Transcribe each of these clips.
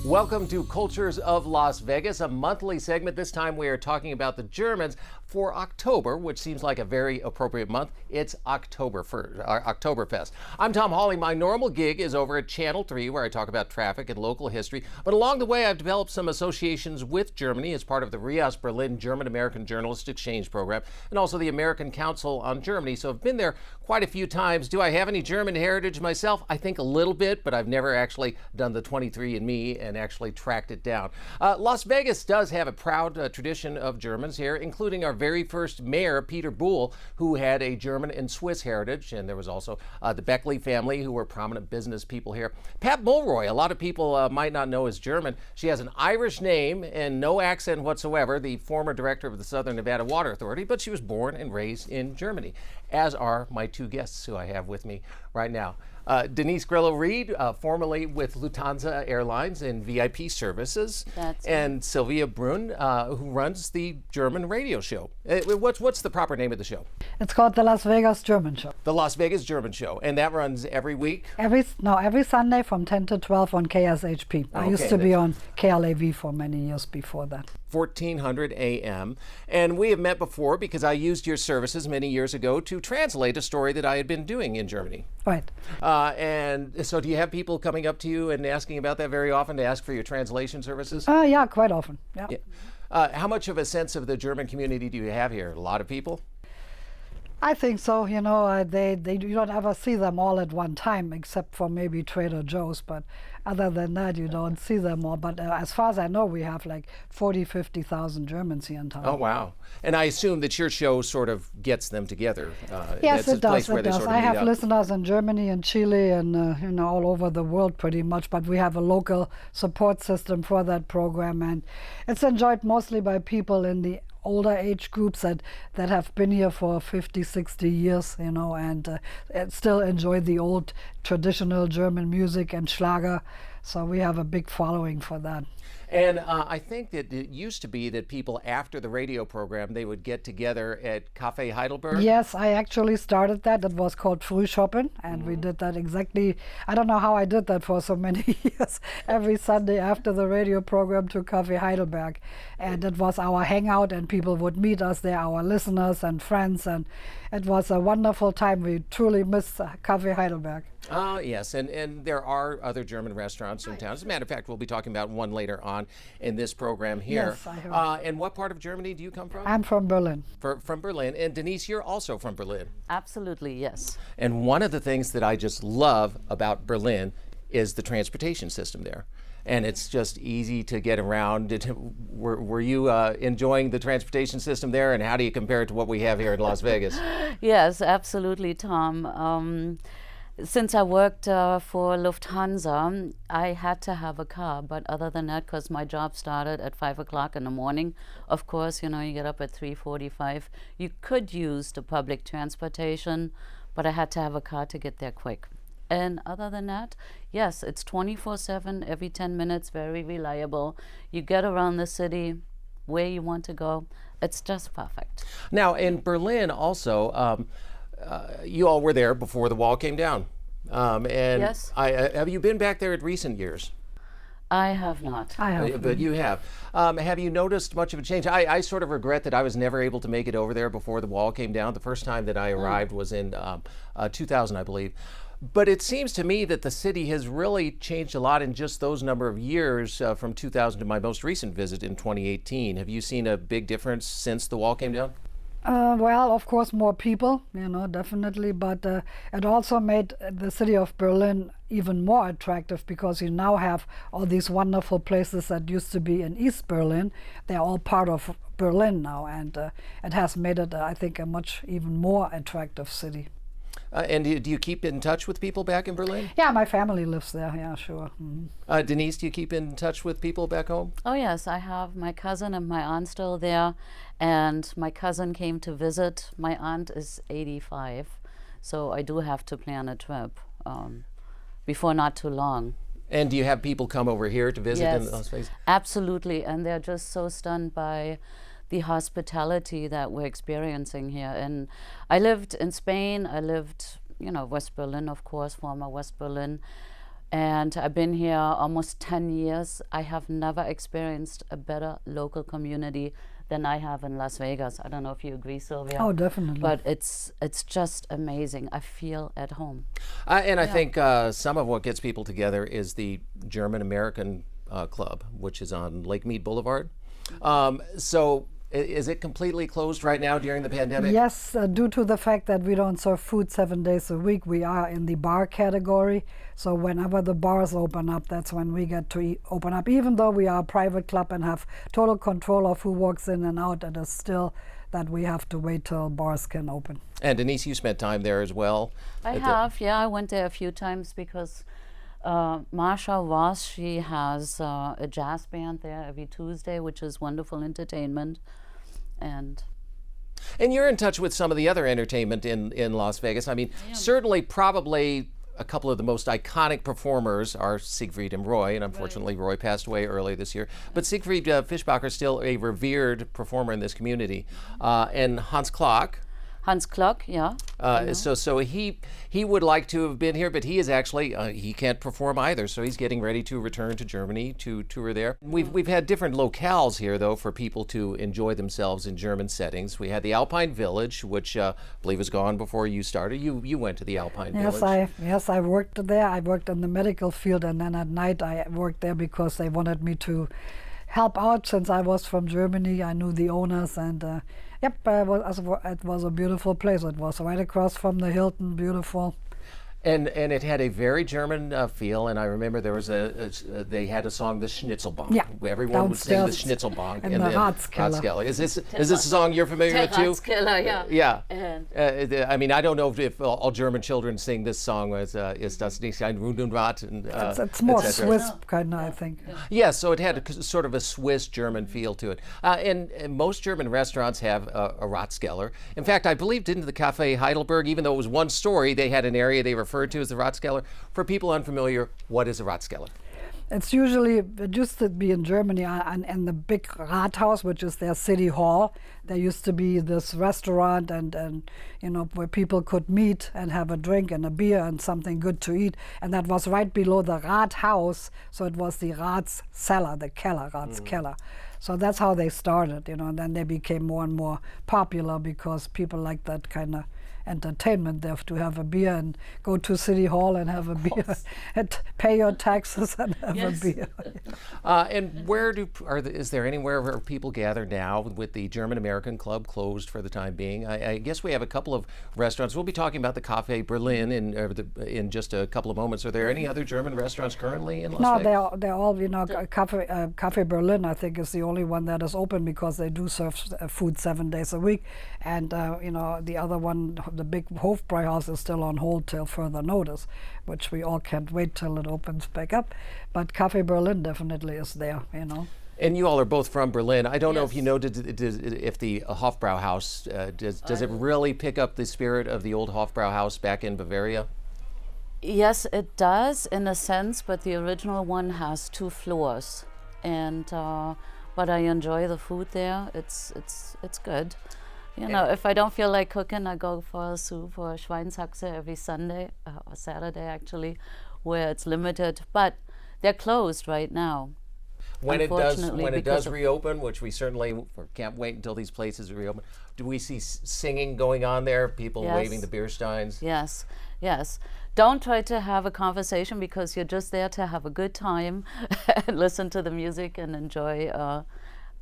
Welcome to Cultures of Las Vegas, a monthly segment. This time we are talking about the Germans for October, which seems like a very appropriate month. It's Oktoberfest. I'm Tom Hawley. My normal gig is over at Channel 3, where I talk about traffic and local history. But along the way, I've developed some associations with Germany as part of the RIAS Berlin German American Journalist Exchange Program and also the American Council on Germany. So I've been there quite a few times. Do I have any German heritage myself? I think a little bit, but I've never actually done the 23andMe and actually tracked it down. Las Vegas does have a proud tradition of Germans here, including our very first mayor, Peter Buhl, who had a German and Swiss heritage, and there was also the Beckley family, who were prominent business people here. Pat Mulroy, a lot of people might not know is German. She has an Irish name and no accent whatsoever, the former director of the Southern Nevada Water Authority, but she was born and raised in Germany, as are my two guests who I have with me right now. Denise Grillo Reed, formerly with Lufthansa Airlines in VIP Services, and Sylvia Brunn, who runs the German radio show. What's the proper name of the show? It's called the Las Vegas German Show. The Las Vegas German Show, and that runs every week? Every Sunday from 10 to 12 on KSHP. I used to be on KLAV for many years before that. 1400 AM. And we have met before because I used your services many years ago to translate a story that I had been doing in Germany. Right. And so do you have people coming up to you and asking about that very often to ask for your translation services? Yeah, quite often. Yeah. How much of a sense of the German community do you have here? A lot of people? I think so. You know, you don't ever see them all at one time, except for maybe Trader Joe's. But other than that, you don't see them all. But as far as I know, we have like 50,000 Germans here in town. Oh, wow. And I assume that your show sort of gets them together. Yes, it does. It does. I have listeners in Germany and Chile and all over the world pretty much. But we have a local support system for that program. And it's enjoyed mostly by people in the older age groups that have been here for 50, 60 years, you know, and still enjoy the old traditional German music and Schlager. So we have a big following for that. And I think that it used to be that people after the radio program, they would get together at Café Heidelberg. Yes, I actually started that. It was called Frühschoppen, and we did that exactly. I don't know how I did that for so many years. Every Sunday after the radio program to Café Heidelberg. And it was our hangout, and people would meet us there, our listeners and friends. And it was a wonderful time. We truly miss Café Heidelberg. Yes, and there are other German restaurants in town. As a matter of fact, we'll be talking about one later on in this program here. Yes, I heard. And what part of Germany do you come from? I'm from Berlin. From Berlin. And Denise, you're also from Berlin. Absolutely, yes. And one of the things that I just love about Berlin is the transportation system there. And it's just easy to get around. Were you enjoying the transportation system there, and how do you compare it to what we have here in Las Vegas? Yes, absolutely, Tom. Since I worked for Lufthansa, I had to have a car. But other than that, because my job started at 5 o'clock in the morning, of course, you know, you get up at 3:45. You could use the public transportation, but I had to have a car to get there quick. And other than that, yes, it's 24/7, every 10 minutes, very reliable. You get around the city where you want to go. It's just perfect. Now, in Berlin also, you all were there before the wall came down. And yes. Have you been back there in recent years? I have not. I have. But you have. Have you noticed much of a change? I sort of regret that I was never able to make it over there before the wall came down. The first time that I arrived was in 2000, I believe. But it seems to me that the city has really changed a lot in just those number of years from 2000 to my most recent visit in 2018. Have you seen a big difference since the wall came down? Well, of course, more people, you know, definitely. But it also made the city of Berlin even more attractive because you now have all these wonderful places that used to be in East Berlin. They're all part of Berlin now. And it has made it, I think, a much even more attractive city. And do you keep in touch with people back in Berlin? Yeah, my family lives there. Yeah, sure. Mm-hmm. Denise, do you keep in touch with people back home? Oh yes, I have my cousin and my aunt still there, and my cousin came to visit. My aunt is 85, so I do have to plan a trip before not too long. And do you have people come over here to visit in Las Vegas? Absolutely, and they're just so stunned by the hospitality that we're experiencing here. And I lived in Spain, I lived, you know, West Berlin, of course, former West Berlin. And I've been here almost 10 years. I have never experienced a better local community than I have in Las Vegas. I don't know if you agree, Sylvia. Oh, definitely. But it's just amazing. I feel at home. And I think some of what gets people together is the German American Club, which is on Lake Mead Boulevard. So is it completely closed right now during the pandemic? Yes, due to the fact that we don't serve food 7 days a week, we are in the bar category. So whenever the bars open up, that's when we get to open up. Even though we are a private club and have total control of who walks in and out, it is still that we have to wait till bars can open. And Denise, you spent time there as well. I have, yeah. I went there a few times because Marsha Voss, she has a jazz band there every Tuesday, which is wonderful entertainment. And you're in touch with some of the other entertainment in Las Vegas. I mean, certainly probably a couple of the most iconic performers are Siegfried and Roy, and unfortunately Roy passed away early this year. But Siegfried Fischbacher is still a revered performer in this community. And Hans Klock, yeah. So he would like to have been here, but he is actually he can't perform either. So he's getting ready to return to Germany to tour there. We've had different locales here though for people to enjoy themselves in German settings. We had the Alpine Village, which I believe was gone before you started. You went to the Alpine Village. Yes, I worked there. I worked in the medical field, and then at night I worked there because they wanted me to help out since I was from Germany. I knew the owners, and yep, it was a beautiful place. It was right across from the Hilton, beautiful. And it had a very German feel, and I remember there was they had a song, the Schnitzelbank. Yeah, everyone would sing the Schnitzelbank. And the Ratskeller. Is this a song you're familiar with too? Ratskeller, yeah. Yeah. I mean, I don't know if all German children sing this song. Is das nicht ein Rundenrad? It's more Swiss kind of, I think. Yeah, so it had sort of a Swiss German feel to it. And most German restaurants have a Ratskeller. In fact, I believe didn't the Café Heidelberg, even though it was one story, they had an area they referred to as the Ratskeller. For people unfamiliar, what is a Ratskeller? It used to be in Germany and the big Rathaus, which is their city hall. There used to be this restaurant and where people could meet and have a drink and a beer and something good to eat. And that was right below the Rathaus, so it was the Ratskeller, the Keller, Ratskeller. So that's how they started, and then they became more and more popular because people like that kind of entertainment. They have to have a beer and go to City Hall and have a beer and pay your taxes and have a beer. And is there anywhere where people gather now with the German American Club closed for the time being? I guess we have a couple of restaurants. We'll be talking about the Café Berlin in just a couple of moments. Are there any other German restaurants currently in Las Vegas? No, they're all, Café Berlin, I think, is the only one that is open because they do serve food 7 days a week. And, the other one, the big Hofbräuhaus, is still on hold till further notice, which we all can't wait till it opens back up. But Café Berlin definitely is there, And you all are both from Berlin. I don't know if you know if the Hofbräuhaus, does it really pick up the spirit of the old Hofbräuhaus back in Bavaria? Yes, it does in a sense, but the original one has 2 floors. And but I enjoy the food there. It's good. If I don't feel like cooking, I go for a soup or a Schweinshaxe every Sunday, or Saturday actually, where it's limited. But they're closed right now. When it does reopen, which we certainly can't wait until these places reopen, do we see singing going on there? People waving the beer steins? Yes. Don't try to have a conversation because you're just there to have a good time and listen to the music and enjoy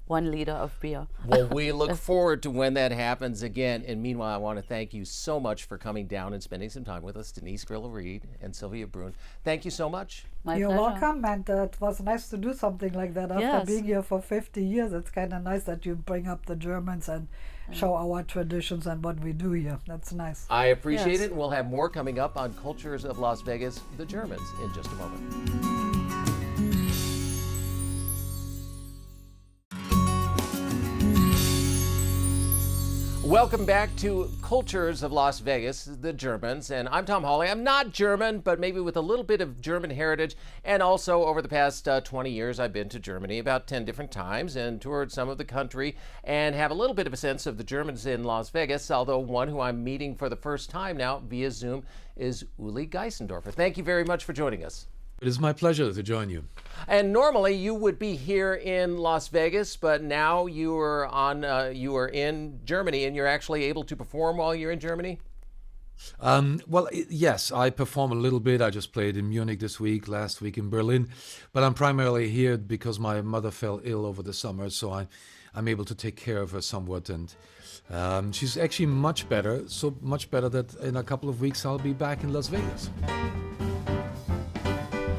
1 liter of beer. Well, we look forward to when that happens again. And meanwhile, I want to thank you so much for coming down and spending some time with us, Denise Grillo Reed and Sylvia Brunn. Thank you so much. You're welcome, and it was nice to do something like that after being here for 50 years. It's kind of nice that you bring up the Germans and show our traditions and what we do here. That's nice. I appreciate it. We'll have more coming up on Cultures of Las Vegas, the Germans, in just a moment. Welcome back to Cultures of Las Vegas, the Germans, and I'm Tom Hawley. I'm not German, but maybe with a little bit of German heritage, and also over the past 20 years I've been to Germany about 10 different times and toured some of the country and have a little bit of a sense of the Germans in Las Vegas, although one who I'm meeting for the first time now via Zoom is Uli Geissendorfer. Thank you very much for joining us. It is my pleasure to join you. And normally you would be here in Las Vegas, but now you are in Germany, and you're actually able to perform while you're in Germany? Yes, I perform a little bit. I just played in Munich this week, last week in Berlin, but I'm primarily here because my mother fell ill over the summer, so I'm able to take care of her somewhat, and she's actually much better, so much better that in a couple of weeks I'll be back in Las Vegas.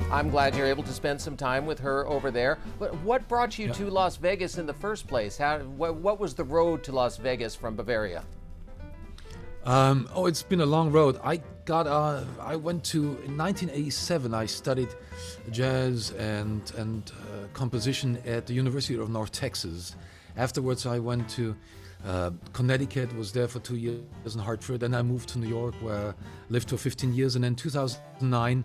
I'm glad you're able to spend some time with her over there. But what brought you to Las Vegas in the first place? What was the road to Las Vegas from Bavaria? It's been a long road. I went to, in 1987, I studied jazz and composition at the University of North Texas. Afterwards, I went to Connecticut, was there for 2 years in Hartford. Then I moved to New York, where I lived for 15 years. And in 2009,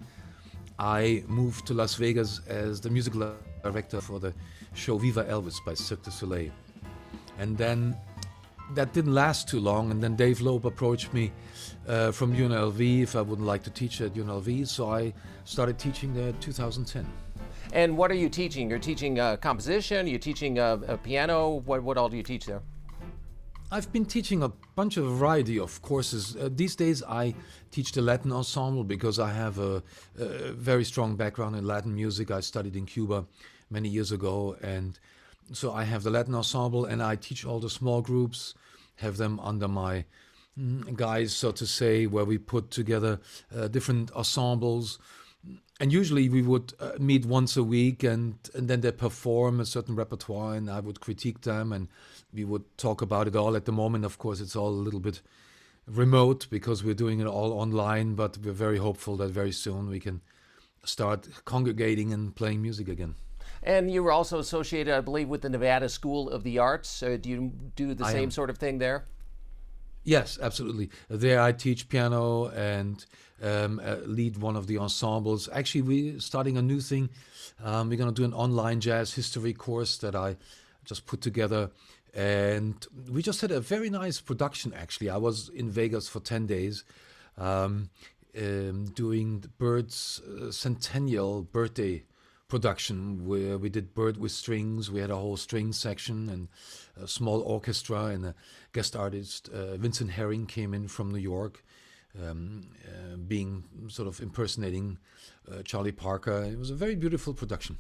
I moved to Las Vegas as the musical director for the show Viva Elvis by Cirque du Soleil. And then that didn't last too long, and then Dave Loeb approached me from UNLV if I would like to teach at UNLV, so I started teaching there in 2010. And what are you teaching? You're teaching composition, you're teaching a piano, what all do you teach there? I've been teaching a bunch of variety of courses. These days I teach the Latin ensemble because I have a very strong background in Latin music. I studied in Cuba many years ago, and so I have the Latin ensemble, and I teach all the small groups, have them under my guise, so to say, where we put together different ensembles. And usually we would meet once a week, and then they perform a certain repertoire, and I would critique them, and we would talk about it all. At the moment, of course, it's all a little bit remote because we're doing it all online, but we're very hopeful that very soon we can start congregating and playing music again. And you were also associated, I believe, with the Nevada School of the Arts. Do you do the same sort of thing there? Yes, absolutely. There I teach piano and lead one of the ensembles. Actually, we're starting a new thing. We're going to do an online jazz history course that I just put together. And we just had a very nice production, actually. I was in Vegas for 10 days doing the Bird's centennial birthday production, where we did Bird with Strings. We had a whole string section and a small orchestra, and a guest artist, Vincent Herring, came in from New York, being sort of impersonating Charlie Parker. It was a very beautiful production.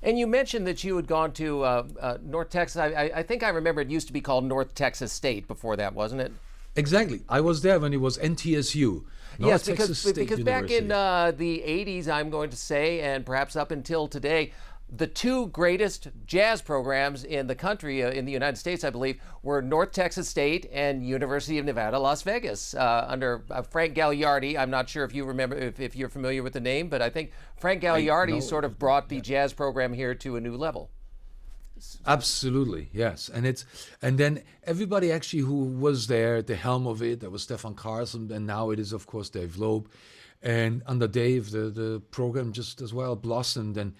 And you mentioned that you had gone to North Texas. I think I remember it used to be called North Texas State before that, wasn't it? Exactly. I was there when it was NTSU. Yes, because back in the 80s, I'm going to say, and perhaps up until today, the two greatest jazz programs in the country, in the United States, I believe, were North Texas State and University of Nevada, Las Vegas, under Frank Gagliardi. I'm not sure if you remember, if you're familiar with the name, but I think Frank Gagliardi sort of brought the jazz program here to a new level. Absolutely, yes. And then everybody actually who was there at the helm of it, there was Stefan Carlson, and now it is, of course, Dave Loeb. And under Dave, the program just as well blossomed, and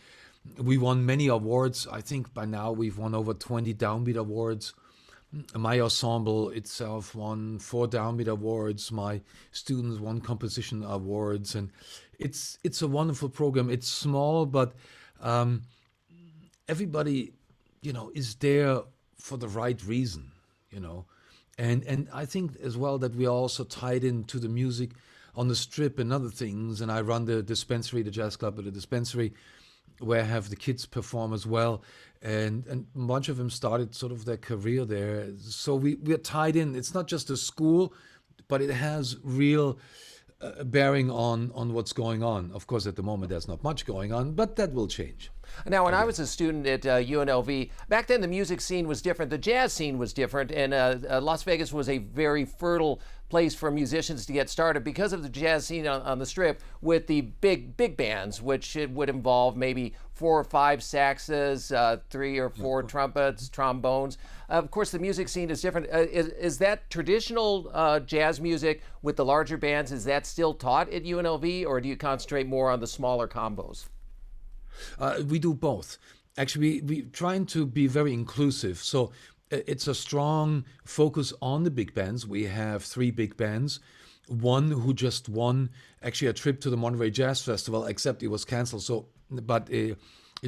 we won many awards. I think by now we've won over 20 downbeat awards. My ensemble itself won 4 downbeat awards. My students won composition awards, and it's a wonderful program. It's small, but everybody, is there for the right reason, And I think as well that we are also tied into the music on the Strip and other things. And I run the dispensary, the jazz club at the dispensary, where I have the kids perform as well. And a bunch of them started sort of their career there. So we're tied in. It's not just a school, but it has real bearing on what's going on. Of course, at the moment, there's not much going on, but that will change. Now, when I was a student at UNLV, back then the music scene was different, the jazz scene was different, and Las Vegas was a very fertile place for musicians to get started because of the jazz scene on the Strip with the big bands, which it would involve maybe 4 or 5 saxes, 3 or 4 trumpets, trombones. Of course, the music scene is different. Is that traditional jazz music with the larger bands, is that still taught at UNLV, or do you concentrate more on the smaller combos? We do both. Actually, we're trying to be very inclusive. So it's a strong focus on the big bands. We have 3 big bands. one who just won actually a trip to the Monterey Jazz Festival, except it was canceled. So, but it's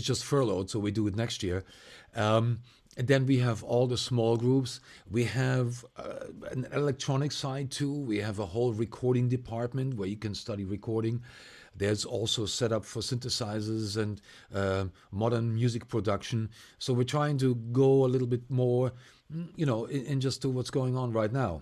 just furloughed, so we do it next year. And then we have all the small groups. We have an electronic side too. We have a whole recording department where you can study recording. There's also set up for synthesizers and modern music production. So we're trying to go a little bit more, in just to what's going on right now.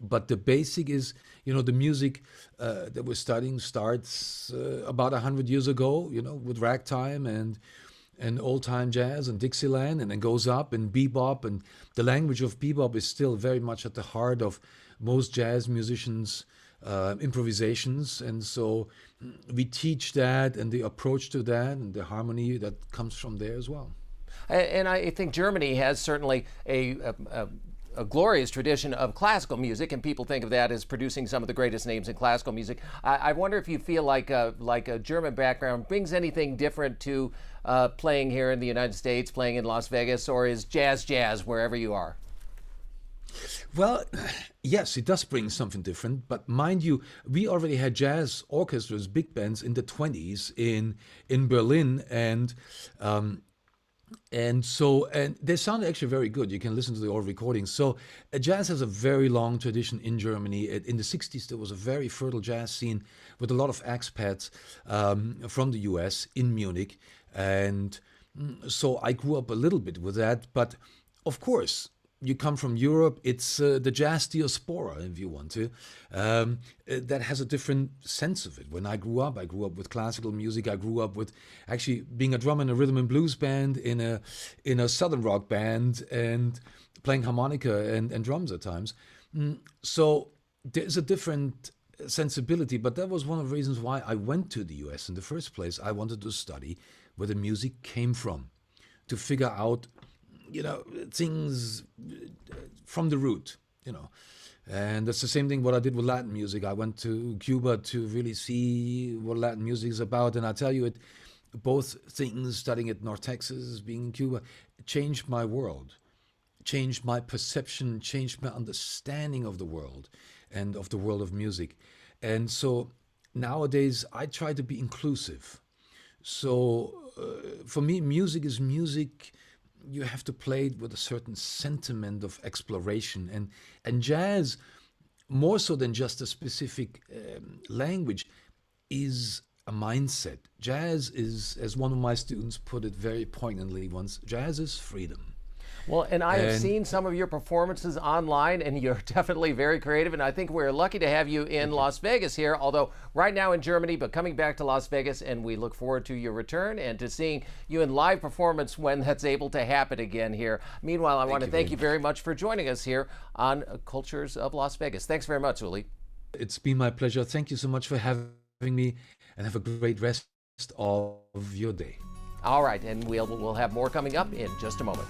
But the basic is, the music that we're studying starts about 100 years ago, with ragtime and old-time jazz and Dixieland, and then goes up and bebop. And the language of bebop is still very much at the heart of most jazz musicians' improvisations. And so we teach that and the approach to that and the harmony that comes from there as well. And I think Germany has certainly a glorious tradition of classical music, and people think of that as producing some of the greatest names in classical music. I wonder if you feel like a German background brings anything different to playing here in the United States, playing in Las Vegas, or is jazz wherever you are? Well, yes, it does bring something different. But mind you, we already had jazz orchestras, big bands in the 20s in Berlin, and they sound actually very good. You can listen to the old recordings. So jazz has a very long tradition in Germany. In the 60s, there was a very fertile jazz scene with a lot of expats from the US in Munich. And so I grew up a little bit with that. But of course, you come from Europe, it's the jazz diaspora, if you want to, that has a different sense of it. When I grew up with classical music. I grew up with actually being a drummer in a rhythm and blues band, in a southern rock band, and playing harmonica and drums at times. So there's a different sensibility, but that was one of the reasons why I went to the US in the first place. I wanted to study where the music came from, to figure out things from the root, And that's the same thing what I did with Latin music. I went to Cuba to really see what Latin music is about. And I tell you, both things, studying at North Texas, being in Cuba, changed my world, changed my perception, changed my understanding of the world and of the world of music. And so nowadays, I try to be inclusive. So for me, music is music. You have to play it with a certain sentiment of exploration. And jazz, more so than just a specific language, is a mindset. Jazz is, as one of my students put it very poignantly once, jazz is freedom. Well, and I have seen some of your performances online, and you're definitely very creative, and I think we're lucky to have you in Las Vegas here, although right now in Germany, but coming back to Las Vegas, and we look forward to your return and to seeing you in live performance when that's able to happen again here. Meanwhile, I want to thank you very much for joining us here on Cultures of Las Vegas. Thanks very much, Uli. It's been my pleasure. Thank you so much for having me, and have a great rest of your day. All right, and we'll have more coming up in just a moment.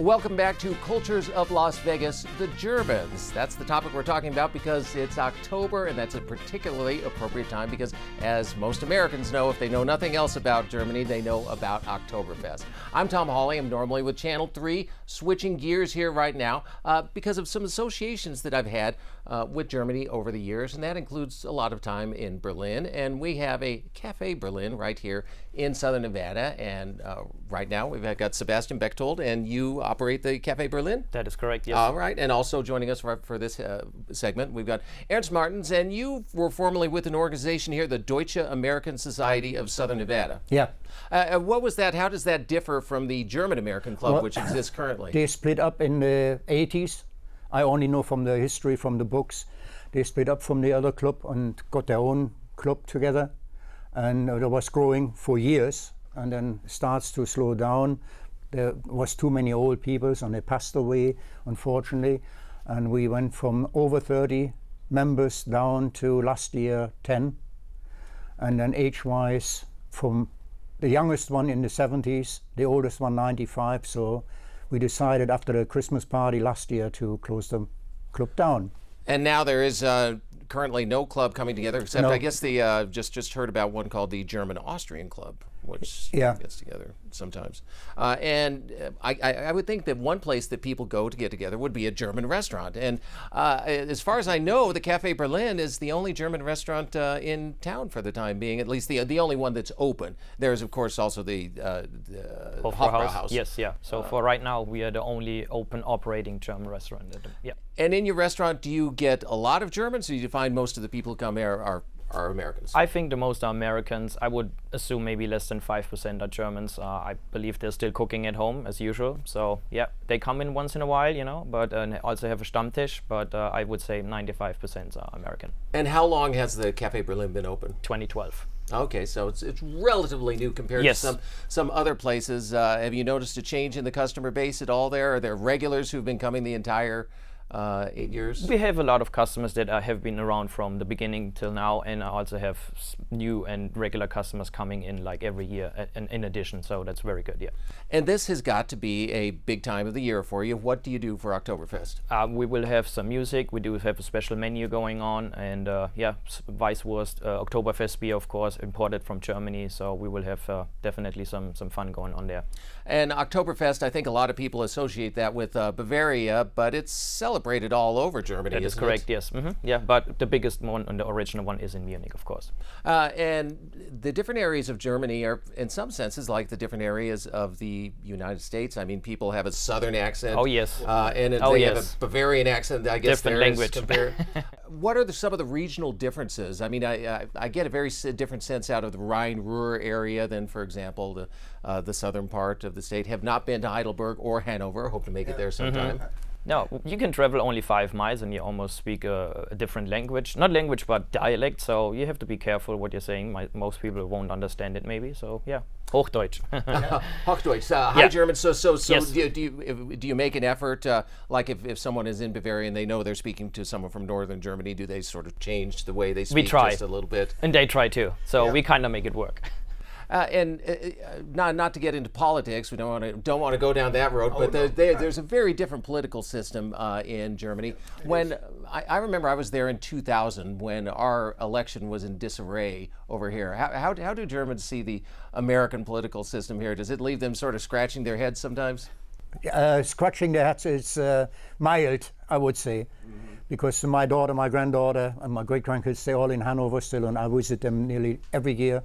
Welcome back to Cultures of Las Vegas, the Germans. That's the topic we're talking about because it's October, and that's a particularly appropriate time because, as most Americans know, if they know nothing else about Germany, they know about Oktoberfest. I'm Tom Hawley. I'm normally with Channel 3, switching gears here right now because of some associations that I've had with Germany over the years, and that includes a lot of time in Berlin. And we have a Café Berlin right here in Southern Nevada, and right now we've got Sebastian Bechtold, and you operate the Café Berlin? That is correct, yes. All right, and also joining us for this segment, we've got Ernst Martens, and you were formerly with an organization here, the Deutsche American Society of Southern Nevada. Yeah. What was that? How does that differ from the German American Club, which exists currently? They split up in the 80s. I only know from the history, from the books. They split up from the other club and got their own club together. And it was growing for years, and then starts to slow down. There was too many old people, and they passed away, unfortunately. And we went from over 30 members down to last year 10. And then age-wise, from the youngest one in the 70s, the oldest one 95. So we decided after the Christmas party last year to close the club down. And now there is currently no club coming together, except I guess the just heard about one called the German-Austrian Club, which gets together sometimes. I would think that one place that people go to get together would be a German restaurant. And as far as I know, the Café Berlin is the only German restaurant in town for the time being, at least the only one that's open. There's, of course, also the Hofbrauhaus. Yes, yeah. So for right now, we are the only open operating German restaurant. And in your restaurant, do you get a lot of Germans, or do you find most of the people who come here are Americans? I think the most are Americans. I would assume maybe less than 5% are Germans. I believe they're still cooking at home as usual. So yeah, they come in once in a while, you know, but also have a Stammtisch. But I would say 95% are American. And how long has the Café Berlin been open? 2012. Okay, so it's relatively new compared to some other places. Have you noticed a change in the customer base at all there? Are there regulars who've been coming the entire 8 years? We have a lot of customers that have been around from the beginning till now, and I also have new and regular customers coming in like every year in addition, so that's very good, yeah. And this has got to be a big time of the year for you. What do you do for Oktoberfest? We will have some music, we do have a special menu going on, and Weißwurst, Oktoberfest beer, of course, imported from Germany, so we will have definitely some fun going on there. And Oktoberfest, I think a lot of people associate that with Bavaria, but it's celebrated all over Germany. That is correct, yes. Yeah, but the biggest one and the original one is in Munich, of course. And the different areas of Germany are, in some senses, like the different areas of the United States. I mean, people have a southern accent. Oh, yes. And they have a Bavarian accent, I guess. Different language. What are some of the regional differences? I mean, I get a very different sense out of the Rhine-Ruhr area than, for example, the southern part of the state. Have not been to Heidelberg or Hanover. Hope to make it there sometime. No, you can travel only 5 miles and you almost speak a different language. Not language, but dialect, so you have to be careful what you're saying. Most people won't understand it maybe, so yeah. Hochdeutsch. Hochdeutsch, High German. So yes. do you make an effort, like if someone is in Bavaria and they know they're speaking to someone from northern Germany, do they sort of change the way they speak just a little bit? And they try too, so we kind of make it work. Not to get into politics, we don't want to go down that road. But there's a very different political system in Germany. When I remember, I was there in 2000 when our election was in disarray over here. How do Germans see the American political system here? Does it leave them sort of scratching their heads sometimes? Scratching their heads is mild, I would say, because my daughter, my granddaughter, and my great-grandkids, they're all in Hanover still, and I visit them nearly every year.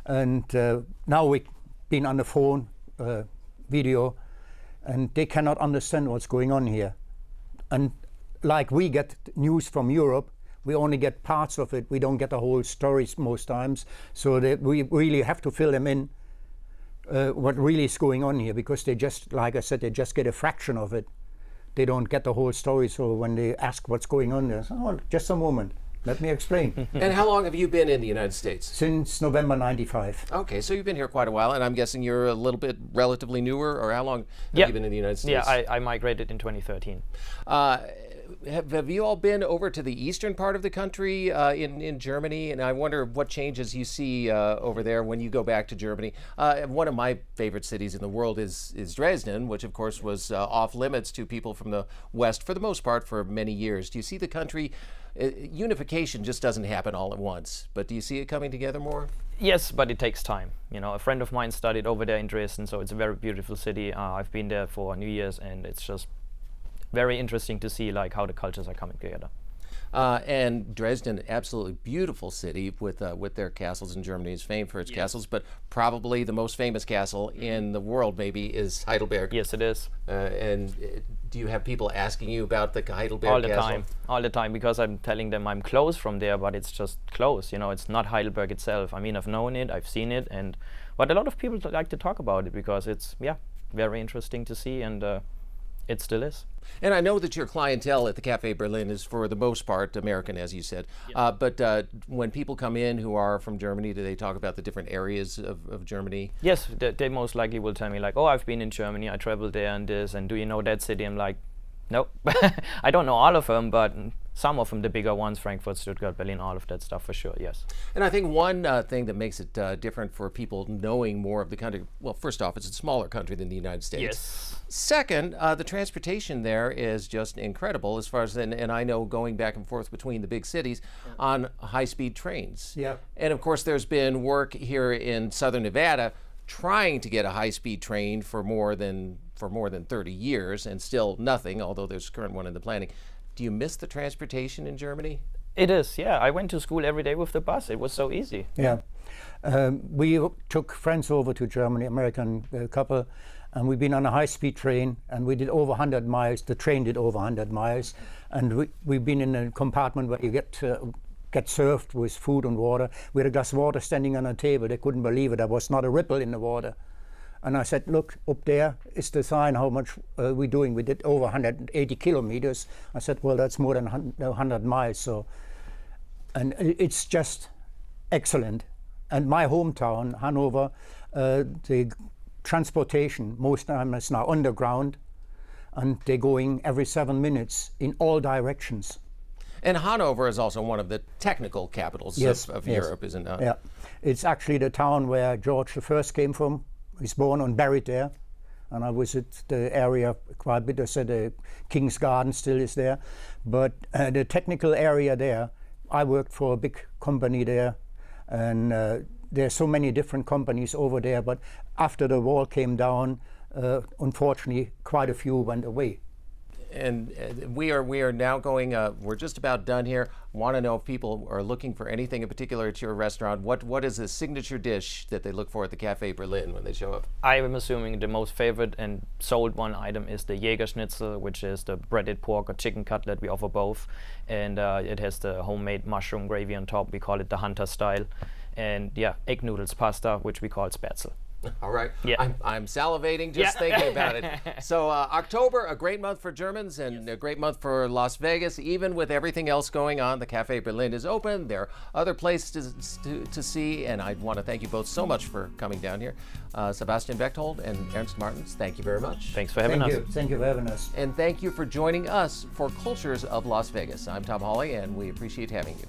And now we've been on the phone, video, and they cannot understand what's going on here. And like we get news from Europe, we only get parts of it. We don't get the whole stories most times. So that we really have to fill them in what really is going on here, because they just, like I said, they just get a fraction of it. They don't get the whole story. So when they ask what's going on there, oh, just a moment. Let me explain. And how long have you been in the United States? Since November '95. Okay, so you've been here quite a while, and I'm guessing you're a little bit relatively newer, or how long have you been in the United States? Yeah, I migrated in 2013. Have you all been over to the eastern part of the country in Germany? And I wonder what changes you see over there when you go back to Germany. One of my favorite cities in the world is Dresden, which of course was off limits to people from the West for the most part for many years. Do you see the country? Unification just doesn't happen all at once, but do you see it coming together more? Yes, but it takes time. You know, a friend of mine studied over there in Dresden, so it's a very beautiful city. I've been there for New Year's, and it's just very interesting to see like how the cultures are coming together. And Dresden, absolutely beautiful city with their castles, and Germany is famed for its castles, but probably the most famous castle in the world maybe is Heidelberg. Yes, it is. And do you have people asking you about the Heidelberg castle? All the time, because I'm telling them I'm close from there, but it's just close, you know, it's not Heidelberg itself. I mean, I've known it, I've seen it, but a lot of people like to talk about it because it's, very interesting to see, and it still is. And I know that your clientele at the Café Berlin is for the most part American, as you said. But when people come in who are from Germany, do they talk about the different areas of Germany? Yes, they most likely will tell me like, oh, I've been in Germany, I traveled there and this, and do you know that city? I'm like, Nope. I don't know all of them, but some of them, the bigger ones, Frankfurt, Stuttgart, Berlin, all of that stuff for sure, yes. And I think one thing that makes it different for people knowing more of the country, well, first off, it's a smaller country than the United States. Yes. Second, the transportation there is just incredible as far as, and I know going back and forth between the big cities on high-speed trains. Yeah. And of course, there's been work here in southern Nevada trying to get a high-speed train for more than 30 years and still nothing, although there's a current one in the planning. Do you miss the transportation in Germany? It is, yeah. I went to school every day with the bus. It was so easy. Yeah. We took friends over to Germany, American couple, and we've been on a high-speed train, and we did over 100 miles. The train did over 100 miles, and we've been in a compartment where you get served with food and water. We had a glass of water standing on a table. They couldn't believe it. There was not a ripple in the water. And I said, look, up there is the sign how much we're doing. We did over 180 kilometers. I said, well, that's more than 100 miles. So, and it's just excellent. And my hometown, Hanover, the transportation most time is now underground, and they're going every 7 minutes in all directions. And Hanover is also one of the technical capitals of Europe, isn't it? Yeah, it's actually the town where George I came from. He's born and buried there, and I visit the area quite a bit. I said the King's Garden still is there, but the technical area there, I worked for a big company there, and there's so many different companies over there, but after the wall came down, unfortunately, quite a few went away. And we are now going, we're just about done here. Want to know if people are looking for anything in particular at your restaurant. What is the signature dish that they look for at the Café Berlin when they show up? I am assuming the most favorite and sold one item is the Jägerschnitzel, which is the breaded pork or chicken cutlet. We offer both. And it has the homemade mushroom gravy on top. We call it the Hunter style. And yeah, egg noodles pasta, which we call spätzle. All right. Yeah. I'm salivating just thinking about it. So October, a great month for Germans and a great month for Las Vegas. Even with everything else going on, the Café Berlin is open. There are other places to see, and I want to thank you both so much for coming down here. Sebastian Bechtold and Ernst Martens, thank you very much. Thanks for having us. Thank you for having us. And thank you for joining us for Cultures of Las Vegas. I'm Tom Hawley, and we appreciate having you.